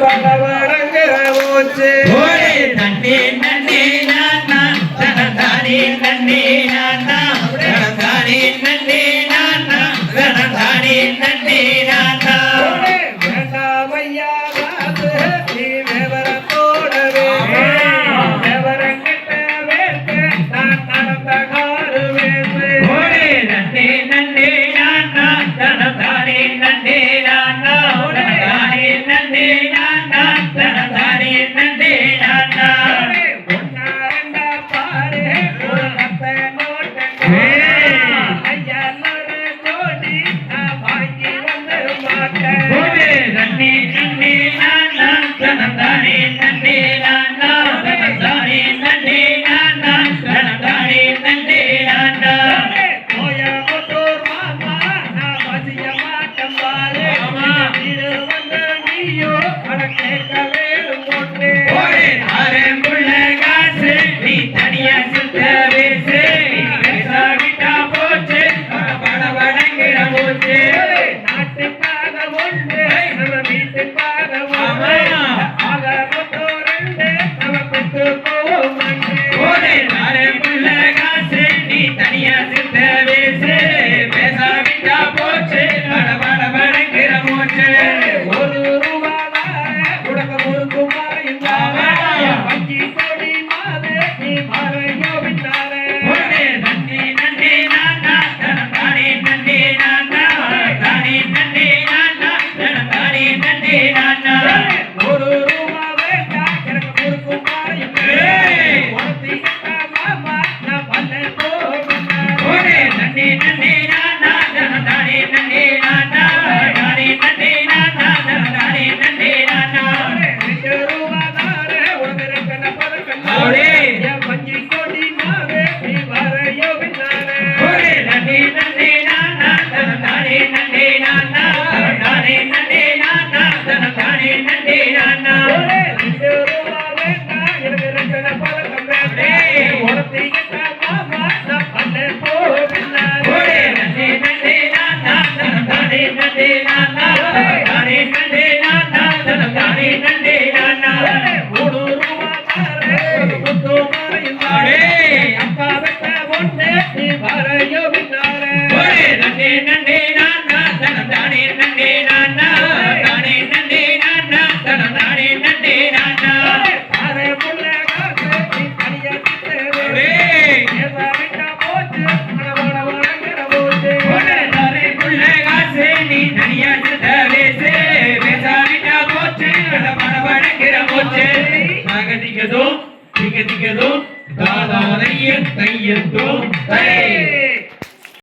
படவடங்கிற மூச்சு நன்னே நன்னே நானா தனதானே நன்னே நானா தனதானே நன்னே நானா தனதானே நன்னே நானா வேண்டாமையா காது நீ விவரத்தோடவே விவரங்கிட்ட வேட்டு நான் நடந்த காரு வேட்டு நன்னே நன்னே நானா தனதானே நன்னே நானா தனதானே நன்னே நானா தனதானே நன்னே நானா நன்னே நன்னே நானா தனதானே நன்னே நானா தனதானே நன்னே நானா தனதானே நன்னே நானா ஆரம்புள்ள காசு நீ தனியா சுத்த பேசு விட்டா போச்சு படபடங்கிற போச்சு நாட்டுக்காக ஒன்று நம்ம வீட்டுக்காக நமக்கு போவோம் ஆரம்புள்ள காசு நீ தனியா சுத்த பேசு பேசாவிட்டா போச்சு படபடங்கிற போச்சு ஒரு உடக்க முறுக்கு பஞ்சி கொடி மாதே நீ மறையோ விட்டாரே நன்னே நன்னே நானா தனதானே நன்னே நானா தானே நன்னே நானா தனதானே நன்னே நானா ஒரு ரூபா வேண்டா எனக்கு முறுக்கு மாறையும் உனக்கு மாமா நான் பண்ண போகிறேன் நன்னே நன்னே நானா தனதானே நன்னே நானா தானே நன்னே நானா தனதானே நன்னே நானா பஞ்சி கொடி மாதே நீ மறையோ விட்டாரே நன்னே நன்னே நானா தனதானே நன்னே நானா தானே நன்னே நானா தனதானே நன்னே நானா ரூபா வேண்டா எனக்கு ரெண்டு பழக்கம் வேண்டே உனக்கு மாமா நான் பண்ண போகிறேன் நன்னே நன்னே நானா தனதானே நன்னே நானா தானே நன்னே நானா தனதானே நன்னே நானா மூணு ரூபா தாரே முத்து மாறையும் அப்பா வெட்ட ஒன்று நீ மறையோ விட்டாரே நன்னே நன்னே நானா தனதானே நன்னே நானா தானே நன்னே நானா தனதானே நன்னே நானா அரே புள்ள காசு நீ தனியா கிட்டவே விட்டா போச்சு வடவடங்கிற போச்சு உள்ள காசு நீ தனியா சுத்த பேசு பேசாவிட்டா போச்சு படபடங்கிற போச்சு திகதும் தாதாதைய தையத்தோ